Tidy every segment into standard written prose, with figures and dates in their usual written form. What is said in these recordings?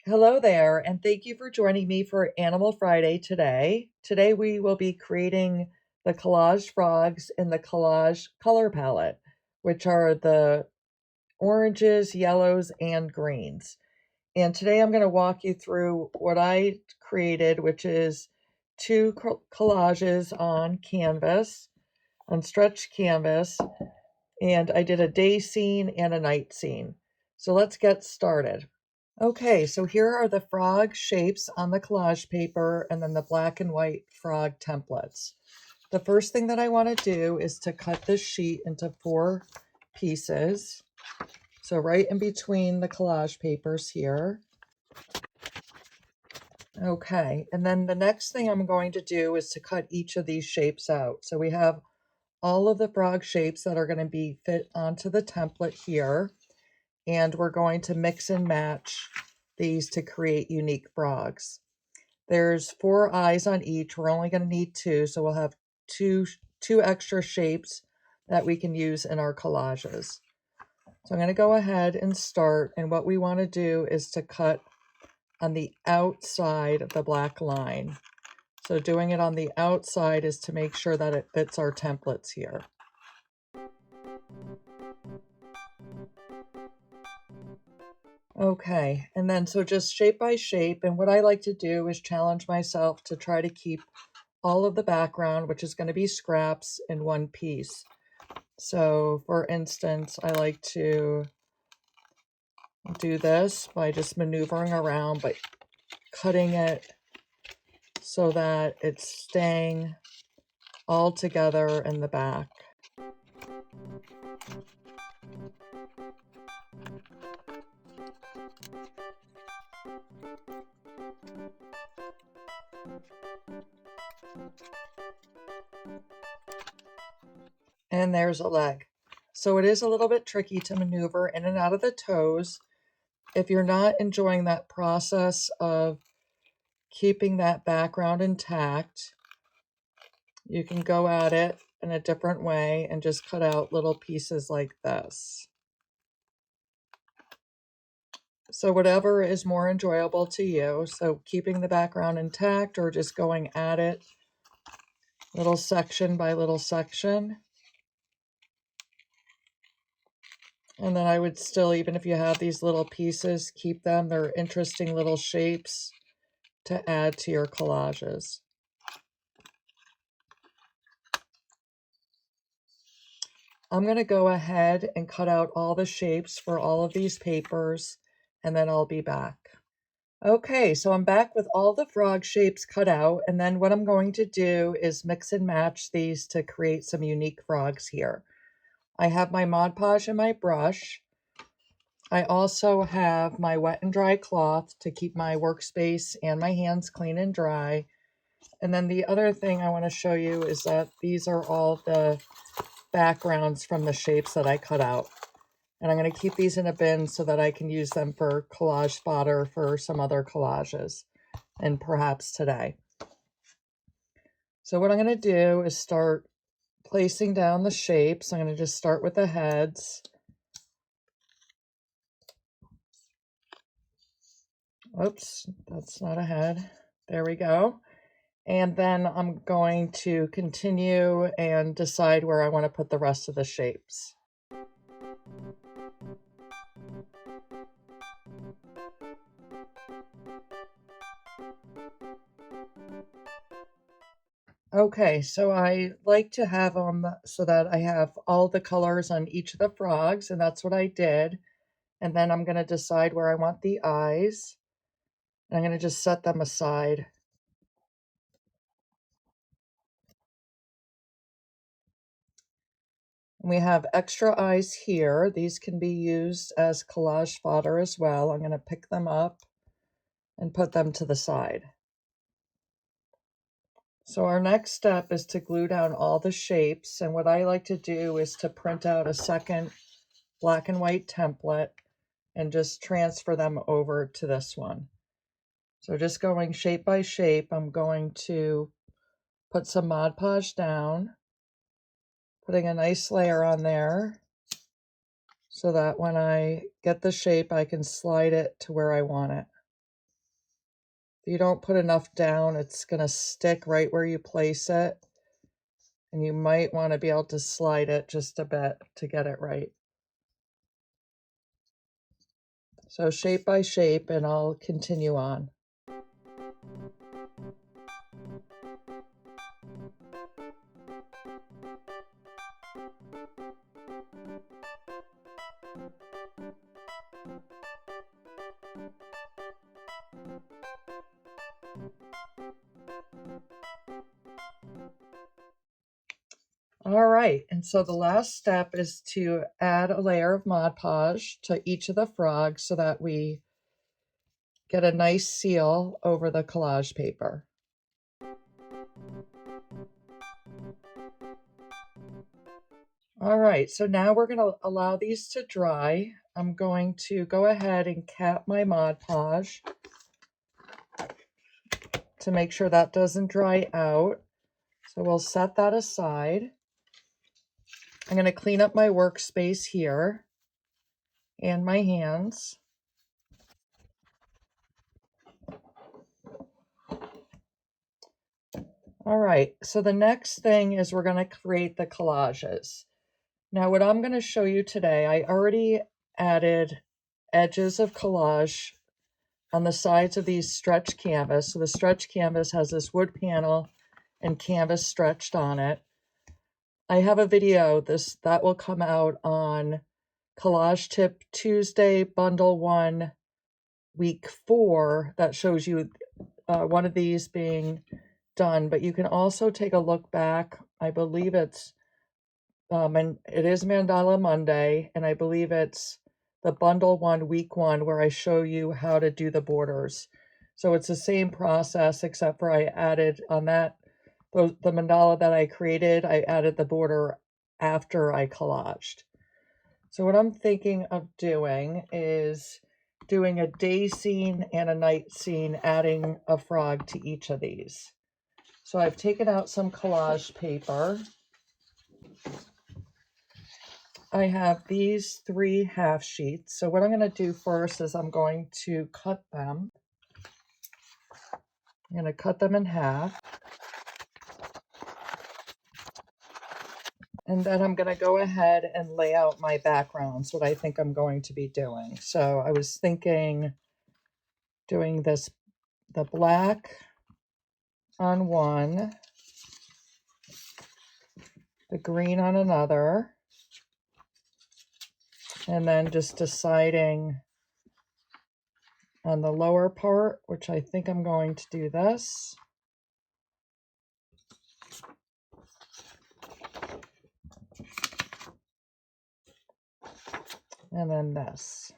Hello there, and thank you for joining me for Animal Friday today. Today we will be creating the collage frogs in the collage color palette, which are the oranges, yellows, and greens. And today I'm going to walk you through what I created, which is two collages on canvas, on stretched canvas, and I did a day scene and a night scene. So let's get started. Okay, so here are the frog shapes on the collage paper and then the black and white frog templates. The first thing that I want to do is to cut this sheet into 4 pieces. So right in between the collage papers here. Okay, and then the next thing I'm going to do is to cut each of these shapes out. So we have all of the frog shapes that are going to be fit onto the template here. And we're going to mix and match these to create unique frogs. There's 4 eyes on each. We're only going to need 2, so we'll have two extra shapes that we can use in our collages. So I'm going to go ahead and start, and what we want to do is to cut on the outside of the black line. So doing it on the outside is to make sure that it fits our templates here. Okay, and then so just shape by shape, and what I like to do is challenge myself to try to keep all of the background, which is going to be scraps, in one piece. So for instance, I like to do this by just maneuvering around, but cutting it so that it's staying all together in the back. And there's a leg. So it is a little bit tricky to maneuver in and out of the toes. If you're not enjoying that process of keeping that background intact, you can go at it in a different way and just cut out little pieces like this. So whatever is more enjoyable to you. So keeping the background intact or just going at it little section by little section. And then I would still, even if you have these little pieces, keep them. They're interesting little shapes to add to your collages. I'm going to go ahead and cut out all the shapes for all of these papers, and then I'll be back. Okay, so I'm back with all the frog shapes cut out, and then what I'm going to do is mix and match these to create some unique frogs here. I have my Mod Podge and my brush. I also have my wet and dry cloth to keep my workspace and my hands clean and dry. And then the other thing I want to show you is that these are all the backgrounds from the shapes that I cut out. And I'm going to keep these in a bin so that I can use them for collage fodder for some other collages and perhaps today. So what I'm going to do is start placing down the shapes. I'm going to just start with the heads. Oops, that's not a head. There we go. And then I'm going to continue and decide where I want to put the rest of the shapes. Okay, so I like to have them so that I have all the colors on each of the frogs, and that's what I did. And then I'm going to decide where I want the eyes. And I'm going to just set them aside. And we have extra eyes here. These can be used as collage fodder as well. I'm going to pick them up and put them to the side. So our next step is to glue down all the shapes, and what I like to do is to print out a second black and white template and just transfer them over to this one. So just going shape by shape, I'm going to put some Mod Podge down, putting a nice layer on there so that when I get the shape, I can slide it to where I want it. If you don't put enough down, it's going to stick right where you place it. And you might want to be able to slide it just a bit to get it right. So shape by shape, and I'll continue on. All right, and so the last step is to add a layer of Mod Podge to each of the frogs so that we get a nice seal over the collage paper. All right, so now we're going to allow these to dry. I'm going to go ahead and cap my Mod Podge to make sure that doesn't dry out. So we'll set that aside. I'm going to clean up my workspace here and my hands. All right, so the next thing is we're going to create the collages. Now what I'm going to show you today, I already added edges of collage on the sides of these stretch canvas. So the stretch canvas has this wood panel and canvas stretched on it. I have a video that will come out on Collage Tip Tuesday, Bundle 1, Week 4, that shows you one of these being done, but you can also take a look back. I believe it's, and it is Mandala Monday, and I believe it's the Bundle 1, Week 1, where I show you how to do the borders. So it's the same process, except for I added on that, the mandala that I created, I added the border after I collaged. So what I'm thinking of doing is doing a day scene and a night scene, adding a frog to each of these. So I've taken out some collage paper. I have these 3 half sheets. So what I'm going to do first is I'm going to cut them. I'm going to cut them in half. And then I'm going to go ahead and lay out my backgrounds, what I think I'm going to be doing. So I was thinking doing this, the black on one, the green on another, and then just deciding on the lower part, which I think I'm going to do this. And then this.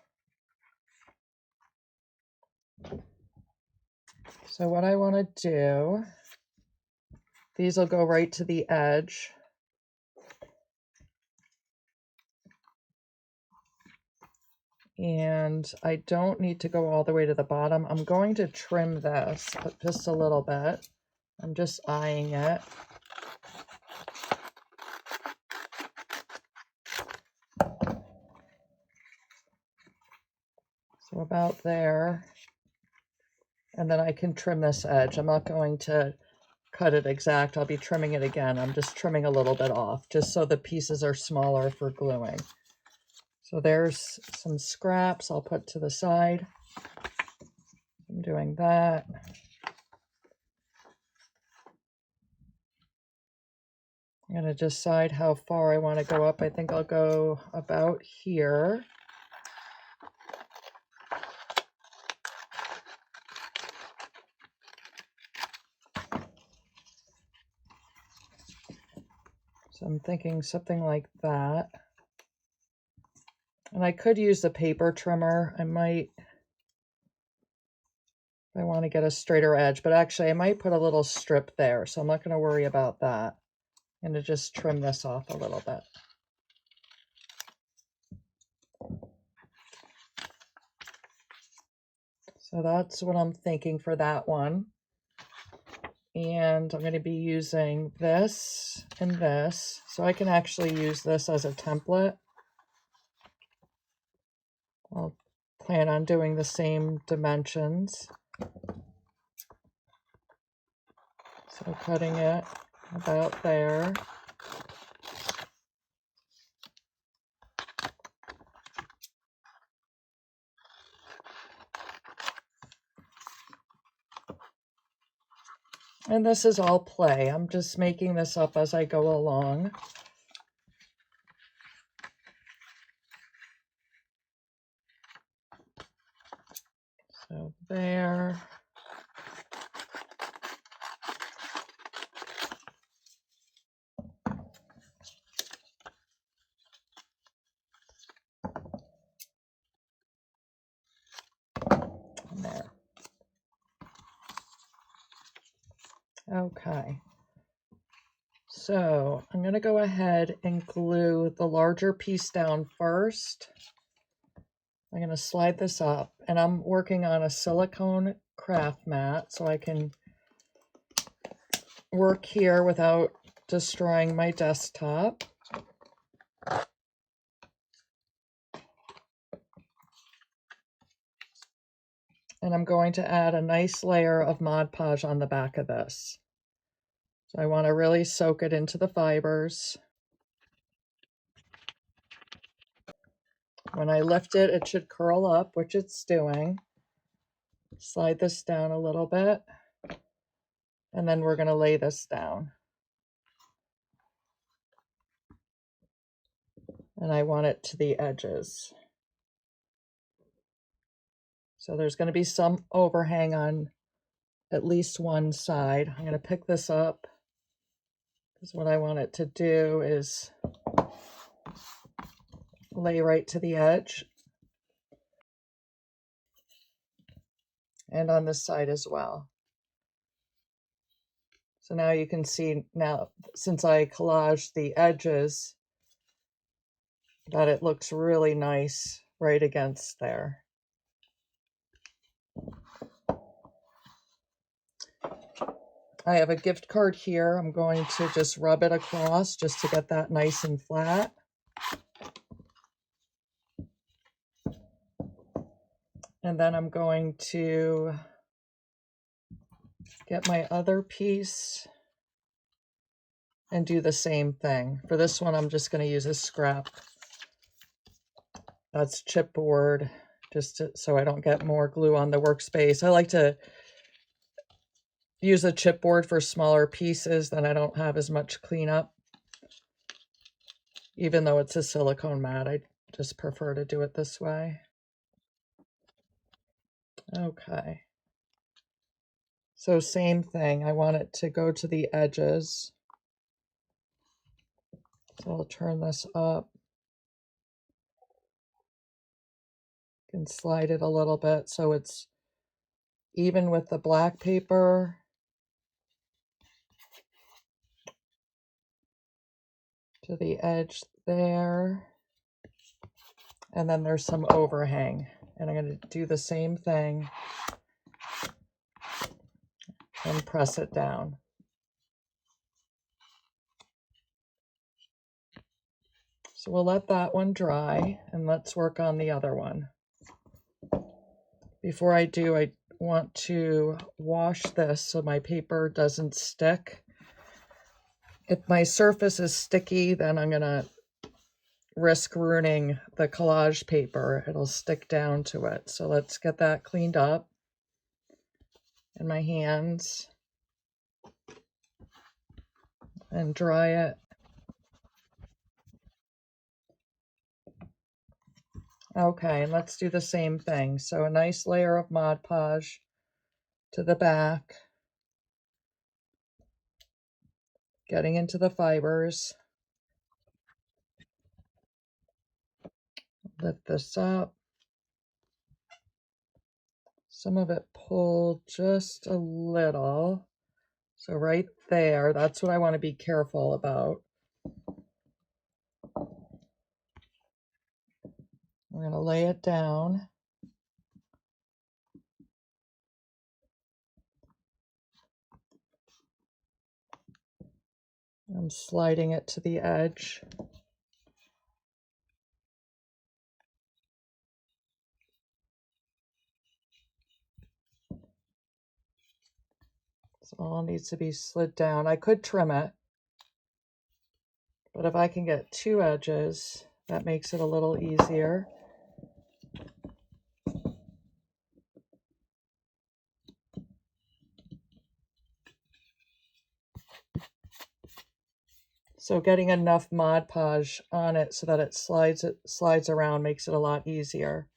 So what I want to do, these will go right to the edge. And I don't need to go all the way to the bottom. I'm going to trim this just a little bit. I'm just eyeing it. So about there. And then I can trim this edge. I'm not going to cut it exact. I'll be trimming it again. I'm just trimming a little bit off just so the pieces are smaller for gluing. So there's some scraps I'll put to the side. I'm doing that. I'm going to decide how far I want to go up. I think I'll go about here. So I'm thinking something like that. And I could use the paper trimmer. I might, if I want to get a straighter edge, but actually I might put a little strip there. So I'm not going to worry about that. I'm going to just trim this off a little bit. So that's what I'm thinking for that one. And I'm going to be using this and this. So I can actually use this as a template. I'll plan on doing the same dimensions. So cutting it about there. And this is all play. I'm just making this up as I go along. So there. And there. Okay. So I'm going to go ahead and glue the larger piece down first. I'm going to slide this up, and I'm working on a silicone craft mat so I can work here without destroying my desktop. And I'm going to add a nice layer of Mod Podge on the back of this. So I want to really soak it into the fibers. When I lift it, it should curl up, which it's doing. Slide this down a little bit, and then we're going to lay this down. And I want it to the edges. So there's going to be some overhang on at least one side. I'm going to pick this up because what I want it to do is lay right to the edge. And on this side as well. So now you can see now, since I collaged the edges, that it looks really nice right against there. I have a gift card here. I'm going to just rub it across just to get that nice and flat. And then I'm going to get my other piece and do the same thing. For this one, I'm just going to use a scrap. That's chipboard, so I don't get more glue on the workspace. I like to use a chipboard for smaller pieces, then I don't have as much cleanup. Even though it's a silicone mat, I just prefer to do it this way. Okay. So same thing, I want it to go to the edges. So I'll turn this up. You can slide it a little bit so it's even with the black paper. To the edge there. And then there's some overhang. And I'm going to do the same thing and press it down. So we'll let that one dry and let's work on the other one. Before I do, I want to wash this so my paper doesn't stick. If my surface is sticky, then I'm going to risk ruining the collage paper. It'll stick down to it. So let's get that cleaned up in my hands and dry it. Okay, and let's do the same thing. So a nice layer of Mod Podge to the back, getting into the fibers. Lift this up. Some of it pulled just a little. So right there, that's what I want to be careful about. We're going to lay it down. I'm sliding it to the edge. So all needs to be slid down. I could trim it, but if I can get 2 edges, that makes it a little easier. So getting enough Mod Podge on it so that it slides around makes it a lot easier.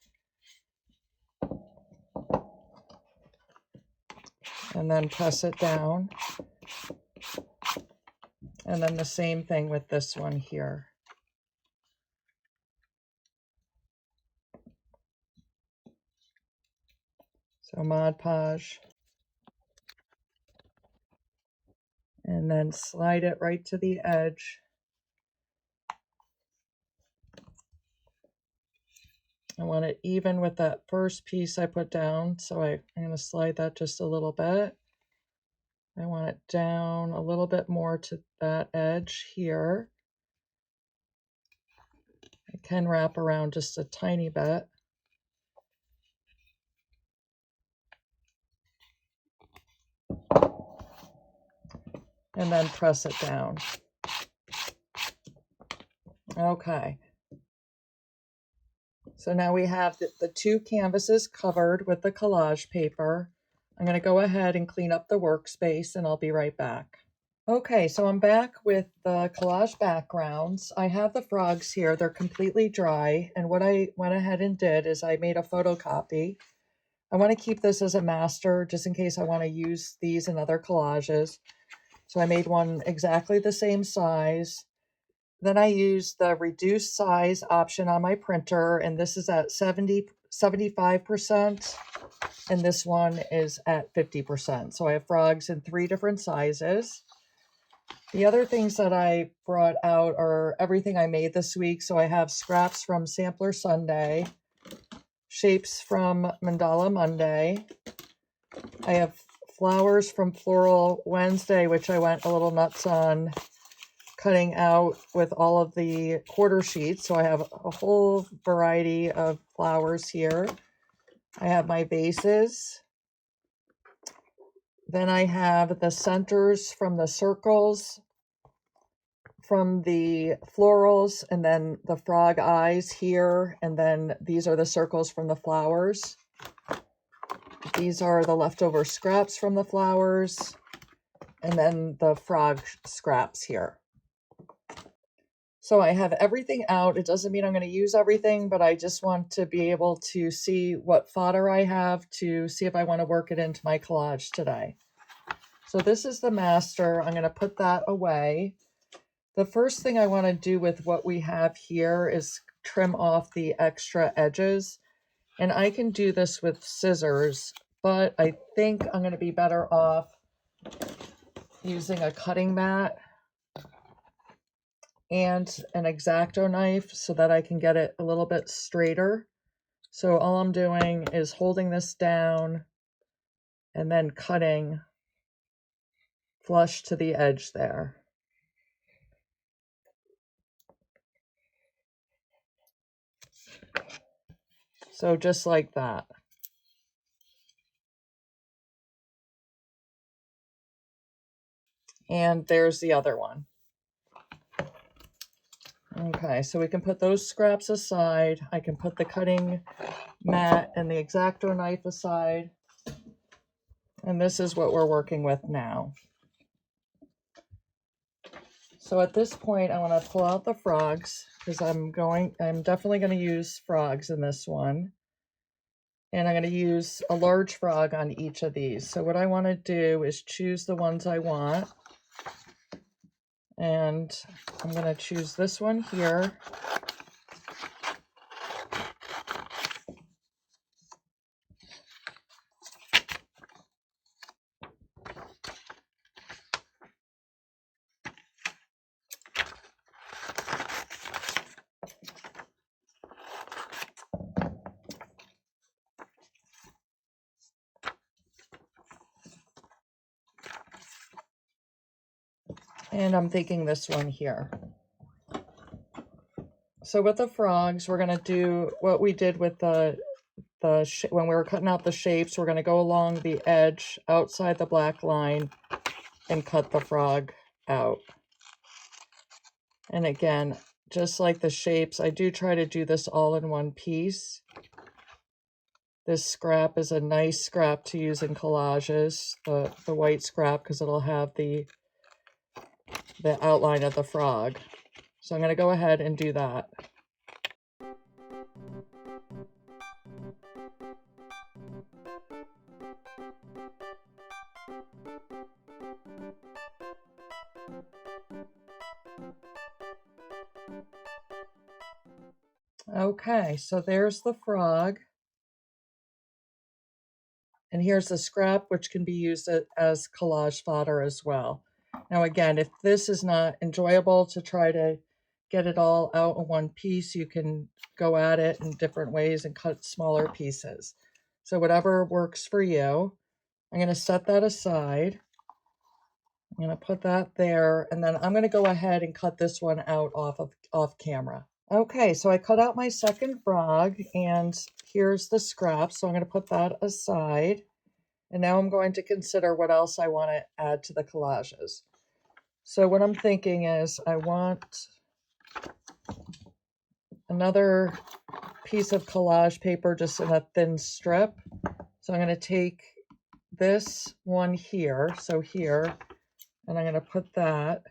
And then press it down. And then the same thing with this one here. So Mod Podge. And then slide it right to the edge. I want it even with that first piece I put down, so I'm going to slide that just a little bit. I want it down a little bit more to that edge here. I can wrap around just a tiny bit. And then press it down. Okay. So now we have the 2 canvases covered with the collage paper. I'm going to go ahead and clean up the workspace and I'll be right back. Okay, so I'm back with the collage backgrounds. I have the frogs here. They're completely dry. And what I went ahead and did is I made a photocopy. I want to keep this as a master just in case I want to use these in other collages. So I made one exactly the same size. Then I used the reduced size option on my printer, and this is at 75%, and this one is at 50%. So I have frogs in 3 different sizes. The other things that I brought out are everything I made this week. So I have scraps from Sampler Sunday, shapes from Mandala Monday. I have flowers from Floral Wednesday, which I went a little nuts on cutting out with all of the quarter sheets. So I have a whole variety of flowers here. I have my vases. Then I have the centers from the circles, from the florals, and then the frog eyes here. And then these are the circles from the flowers. These are the leftover scraps from the flowers. And then the frog scraps here. So I have everything out. It doesn't mean I'm going to use everything, but I just want to be able to see what fodder I have to see if I want to work it into my collage today. So this is the master. I'm going to put that away. The first thing I want to do with what we have here is trim off the extra edges. And I can do this with scissors, but I think I'm going to be better off using a cutting mat and an X-Acto knife so that I can get it a little bit straighter. So all I'm doing is holding this down and then cutting flush to the edge there. So just like that. And there's the other one. Okay, so we can put those scraps aside. I can put the cutting mat and the X-Acto knife aside. And this is what we're working with now. So at this point, I want to pull out the frogs because I'm definitely going to use frogs in this one. And I'm going to use a large frog on each of these. So what I want to do is choose the ones I want. And I'm going to choose this one here. And I'm thinking this one here. So with the frogs, we're going to do what we did with when we were cutting out the shapes. We're going to go along the edge outside the black line and cut the frog out. And again, just like the shapes, I do try to do this all in one piece. This scrap is a nice scrap to use in collages, the white scrap, because it'll have the outline of the frog. So I'm going to go ahead and do that. Okay, so there's the frog. And here's the scrap, which can be used as collage fodder as well. Now again, if this is not enjoyable to try to get it all out in one piece, you can go at it in different ways and cut smaller pieces. So whatever works for you. I'm going to set that aside. I'm going to put that there, and then I'm going to go ahead and cut this one out off camera. Okay, so I cut out my second frog, and here's the scrap. So I'm going to put that aside. And now I'm going to consider what else I want to add to the collages. So what I'm thinking is I want another piece of collage paper just in a thin strip. So I'm going to take this one here, so here, and I'm going to put that.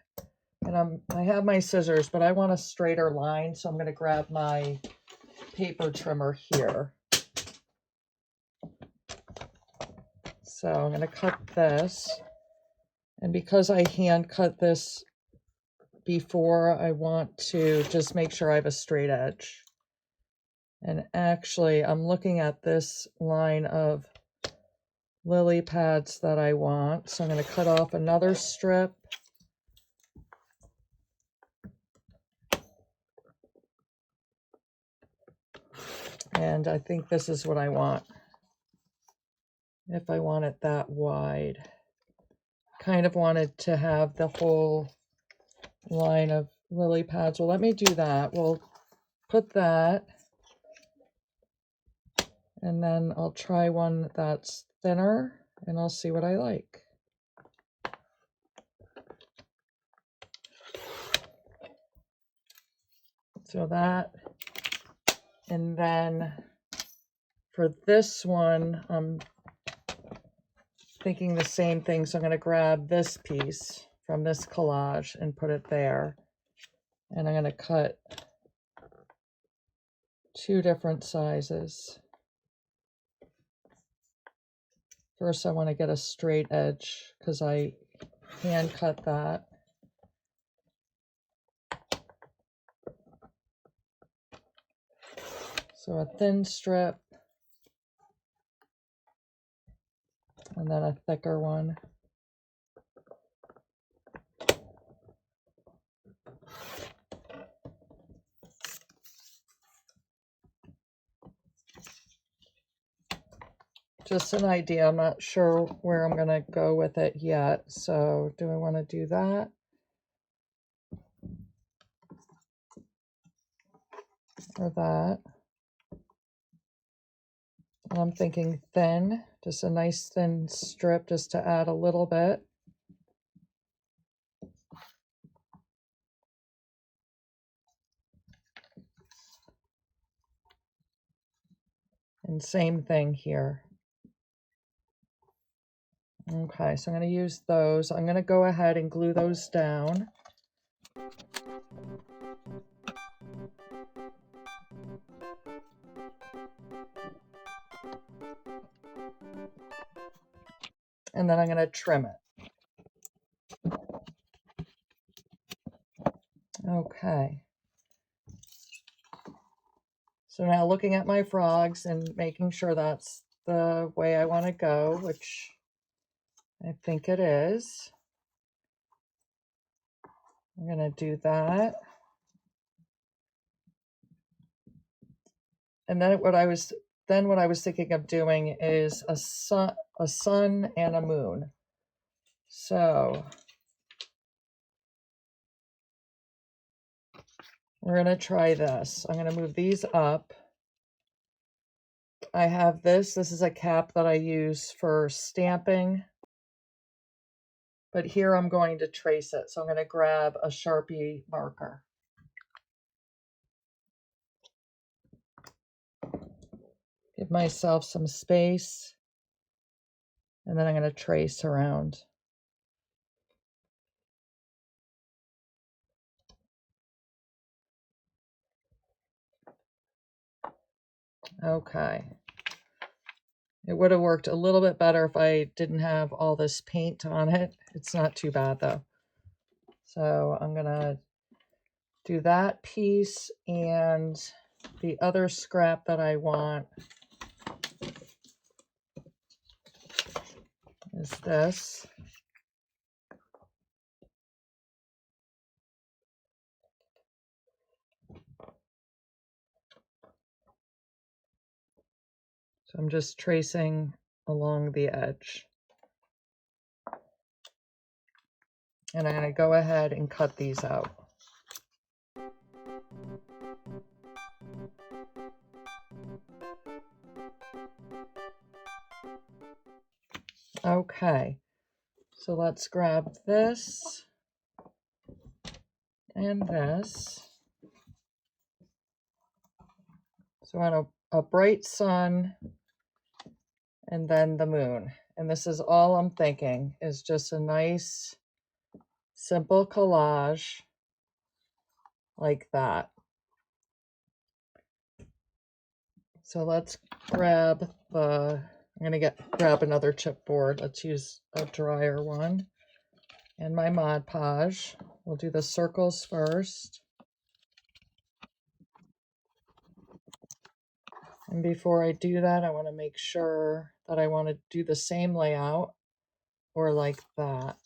And I have my scissors, but I want a straighter line, so I'm going to grab my paper trimmer here. So I'm going to cut this. And because I hand cut this before, I want to just make sure I have a straight edge. And actually, I'm looking at this line of lily pads that I want. So I'm going to cut off another strip. And I think this is what I want. If I want it that wide. Kind of wanted to have the whole line of lily pads. Well, let me do that. We'll put that. And then I'll try one that's thinner and I'll see what I like. So that, and then for this one, I'm thinking the same thing. So I'm going to grab this piece from this collage and put it there. And I'm going to cut 2 different sizes. First, I want to get a straight edge because I hand cut that. So a thin strip, and then a thicker one. Just an idea. I'm not sure where I'm going to go with it yet. So do I want to do that? Or that? And I'm thinking thin, just a nice thin strip just to add a little bit. And same thing here. Okay, so I'm going to use those. I'm going to go ahead and glue those down. And then I'm going to trim it. Okay. So now looking at my frogs and making sure that's the way I want to go, which I think it is. I'm going to do that. And then what I was thinking of doing is a sun and a moon. So we're going to try this. I'm going to move these up. I have this. This is a cap that I use for stamping. but here I'm going to trace it. So I'm going to grab a Sharpie marker. Give myself some space, and then I'm going to trace around. Okay. It would have worked a little bit better if I didn't have all this paint on it. It's not too bad though. So I'm going to do that piece, and the other scrap that I want is this. So I'm just tracing along the edge. And I'm going to go ahead and cut these out. Okay, so let's grab this and this. So on a bright sun and then the moon. And this is all I'm thinking, is just a nice, simple collage like that. So let's grab I'm going to grab another chipboard. Let's use a drier one. And my Mod Podge. We'll do the circles first. And before I do that, I want to make sure that I want to do the same layout, or like that.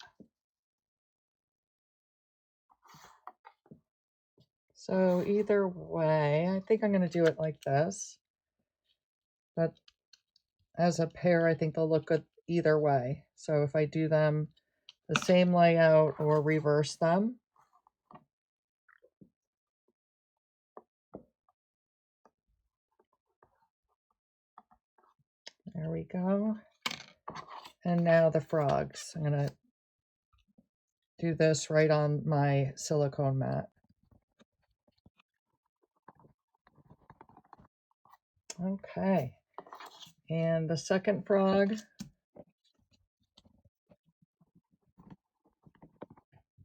So either way, I think I'm going to do it like this. But as a pair, I think they'll look good either way. So if I do them the same layout or reverse them. There we go. And now the frogs. I'm going to do this right on my silicone mat. Okay. And the second frog.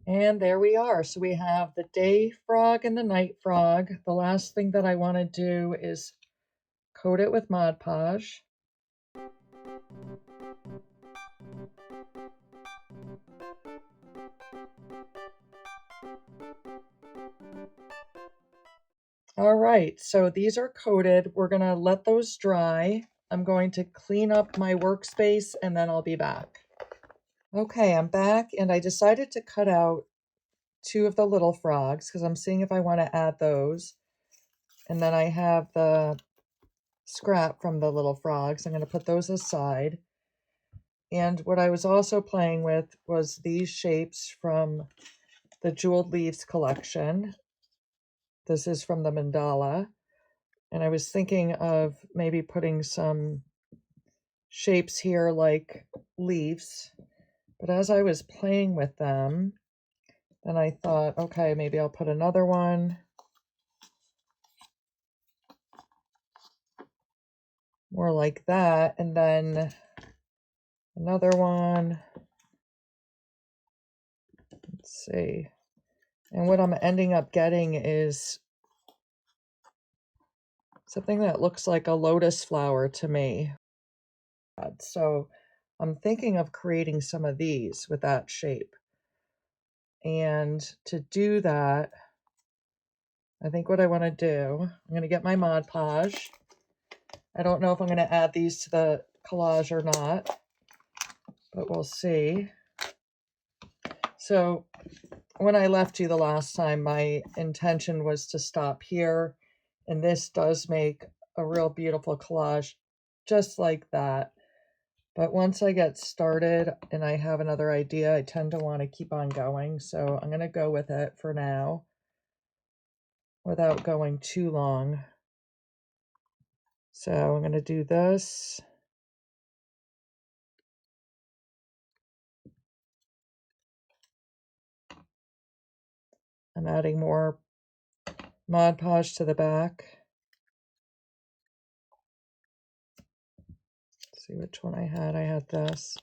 And there we are. So we have the day frog and the night frog. The last thing that I want to do is coat it with Mod Podge. All right, so these are coated. We're going to let those dry. I'm going to clean up my workspace and then I'll be back. Okay, I'm back, and I decided to cut out 2 of the little frogs because I'm seeing if I want to add those. And then I have the scrap from the little frogs. I'm going to put those aside. And what I was also playing with was these shapes from the Jeweled Leaves collection. This is from the mandala. And I was thinking of maybe putting some shapes here like leaves. But as I was playing with them, then I thought, okay, maybe I'll put another one. More like that. And then another one. Let's see. And what I'm ending up getting is something that looks like a lotus flower to me. So I'm thinking of creating some of these with that shape. And to do that, I think what I want to do, I'm going to get my Mod Podge. I don't know if I'm going to add these to the collage or not, but we'll see. So when I left you the last time, my intention was to stop here, and this does make a real beautiful collage just like that. But once I get started and I have another idea, I tend to want to keep on going. So I'm going to go with it for now without going too long. So I'm going to do this. I'm adding more Mod Podge to the back. Let's see which one I had. I had this.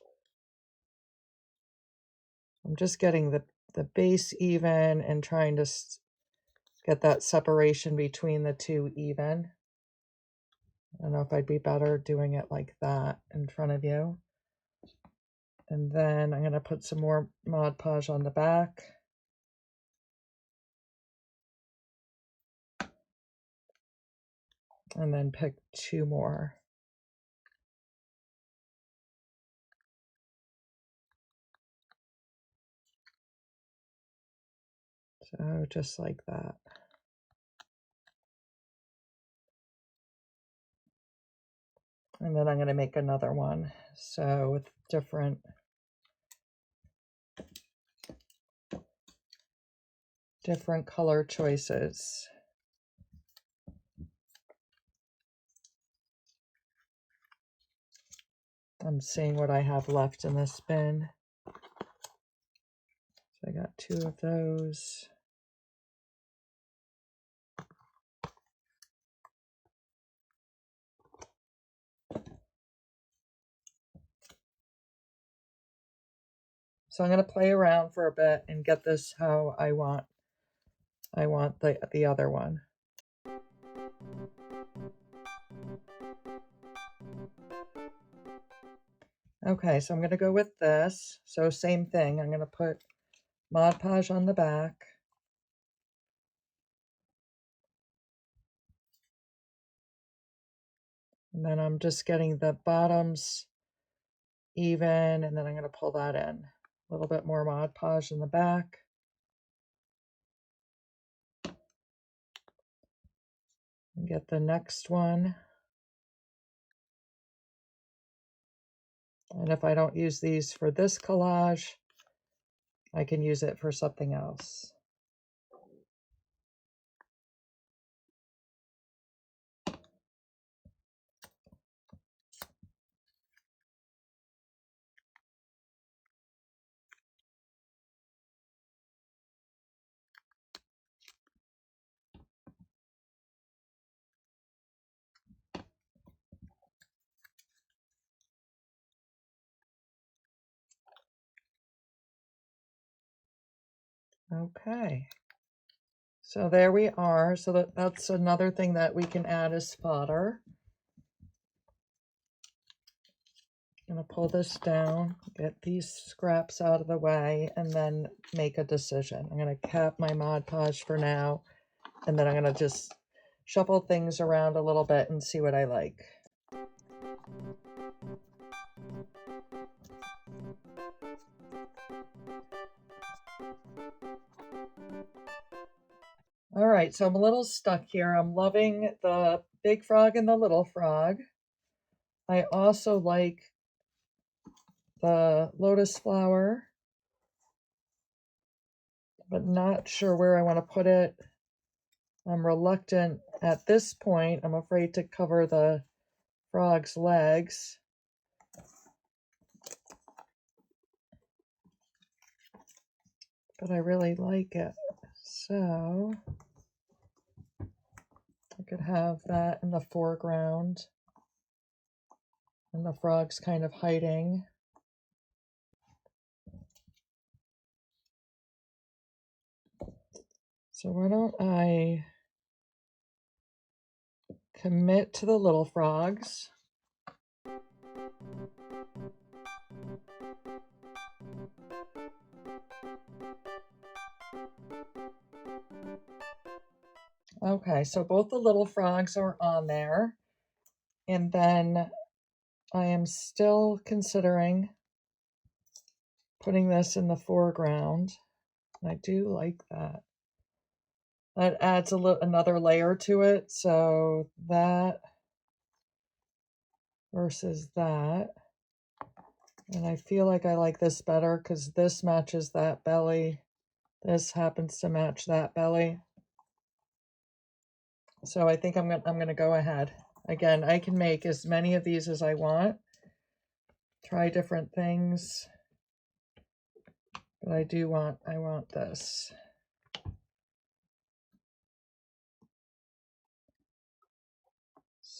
I'm just getting the base even and trying to get that separation between the two even. I don't know if I'd be better doing it like that in front of you. And then I'm going to put some more Mod Podge on the back. And then pick 2 more. So just like that. And then I'm going to make another one. So with different color choices. I'm seeing what I have left in this bin. So I got 2 of those. So I'm going to play around for a bit and get this how I want the other one. Okay, so I'm going to go with this. So same thing, I'm going to put Mod Podge on the back. And then I'm just getting the bottoms even, and then I'm going to pull that in. A little bit more Mod Podge in the back. And get the next one. And if I don't use these for this collage, I can use it for something else. Okay, so there we are. So that's another thing that we can add is fodder. I'm going to pull this down, get these scraps out of the way, and then make a decision. I'm going to cap my Mod Podge for now, and then I'm going to just shuffle things around a little bit and see what I like. All right, so I'm a little stuck here. I'm loving the big frog and the little frog. I also like the lotus flower, but not sure where I want to put it. I'm reluctant at this point. I'm afraid to cover the frog's legs. But I really like it. So I could have that in the foreground and the frog's kind of hiding. So why don't I commit to the little frogs? Okay, so both the little frogs are on there. And then I am still considering putting this in the foreground. I do like that. That adds another layer to it. So that versus that. And I feel like I like this better because this matches that belly. This happens to match that belly. So I think I'm gonna go ahead. Again, I can make as many of these as I want. Try different things. But I want this.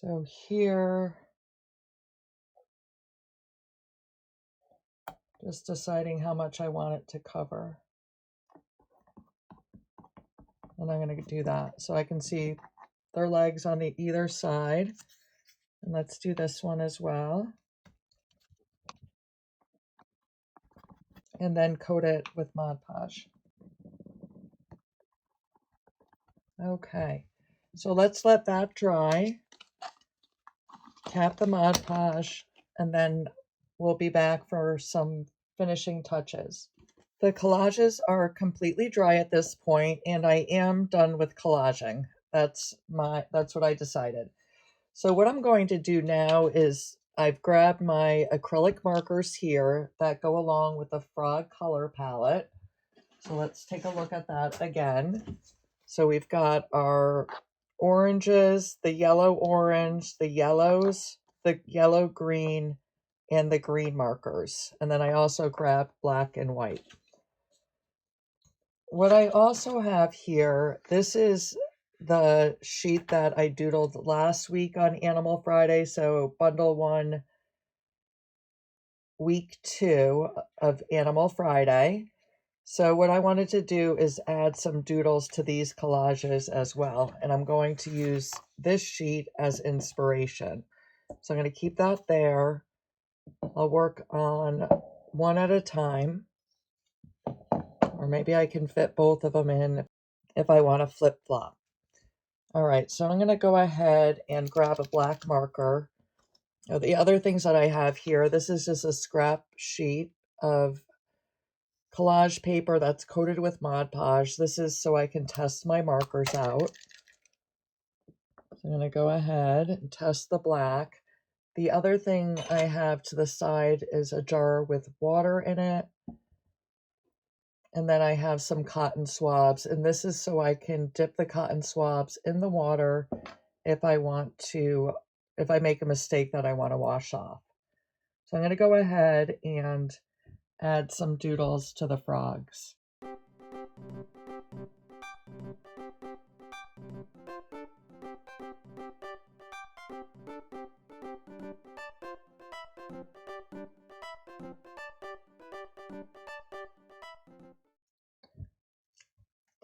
So here, just deciding how much I want it to cover. And I'm going to do that so I can see their legs on the either side. And let's do this one as well. And then coat it with Mod Podge. Okay, so let's let that dry. Tap the Mod Podge, and then we'll be back for some finishing touches. The collages are completely dry at this point, and I am done with collaging. That's what I decided. So what I'm going to do now is I've grabbed my acrylic markers here that go along with the Frog color palette. So let's take a look at that again. So we've got our oranges, the yellow orange, the yellows, the yellow green, and the green markers. And then I also grabbed black and white. What I also have here, this is the sheet that I doodled last week on Animal Friday. So bundle 1, week 2 of Animal Friday. So what I wanted to do is add some doodles to these collages as well. And I'm going to use this sheet as inspiration. So I'm going to keep that there. I'll work on one at a time. Or maybe I can fit both of them in if I want to flip-flop. All right, so I'm going to go ahead and grab a black marker. Now, the other things that I have here, this is just a scrap sheet of collage paper that's coated with Mod Podge. This is so I can test my markers out. So I'm going to go ahead and test the black. The other thing I have to the side is a jar with water in it. And then I have some cotton swabs, and this is so I can dip the cotton swabs in the water if I make a mistake that I want to wash off. So I'm going to go ahead and add some doodles to the frogs.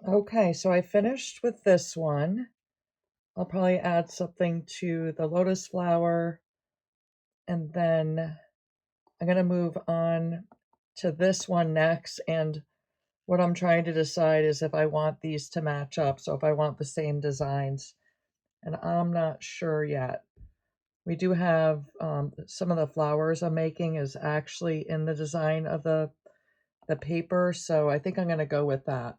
Okay, so I finished with this one. I'll probably add something to the lotus flower, and then I'm going to move on to this one next. And what I'm trying to decide is if I want these to match up, so if I want the same designs, and I'm not sure yet. We do have some of the flowers I'm making is actually in the design of the paper, so I think I'm going to go with that.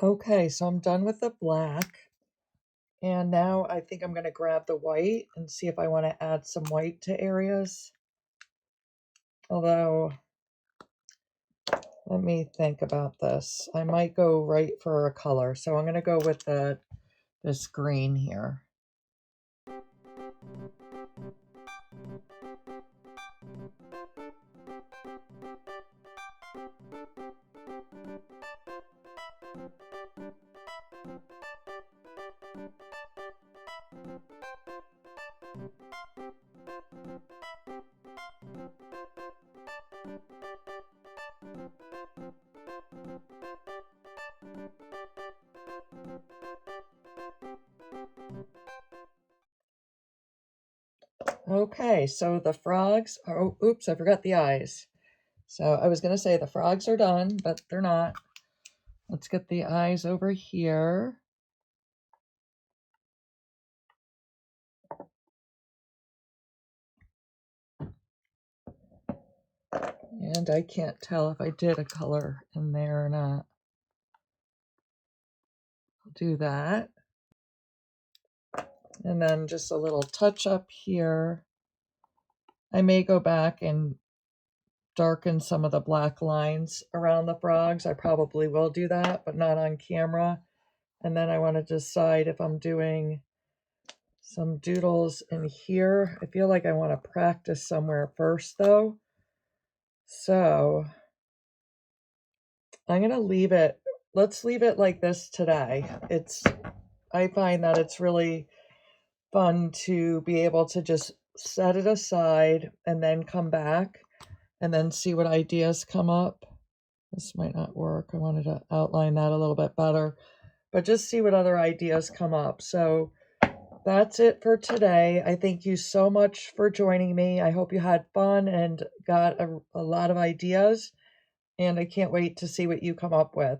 Okay, so I'm done with the black. And now I think I'm going to grab the white and see if I want to add some white to areas. Although, let me think about this. I might go right for a color. So I'm going to go with this green here. Okay, so the frogs are, oh, oops, I forgot the eyes. So I was going to say the frogs are done, but they're not. Let's get the eyes over here. And I can't tell if I did a color in there or not. I'll do that. And then just a little touch up here. I may go back and darken some of the black lines around the frogs. I probably will do that, but not on camera. And then I want to decide if I'm doing some doodles in here. I feel like I want to practice somewhere first though. So I'm going to leave it, let's leave it like this today. I find that it's really fun to be able to just set it aside and then come back and then see what ideas come up. This might not work. I wanted to outline that a little bit better, but just see what other ideas come up. So that's it for today. I thank you so much for joining me. I hope you had fun and got a lot of ideas, and I can't wait to see what you come up with.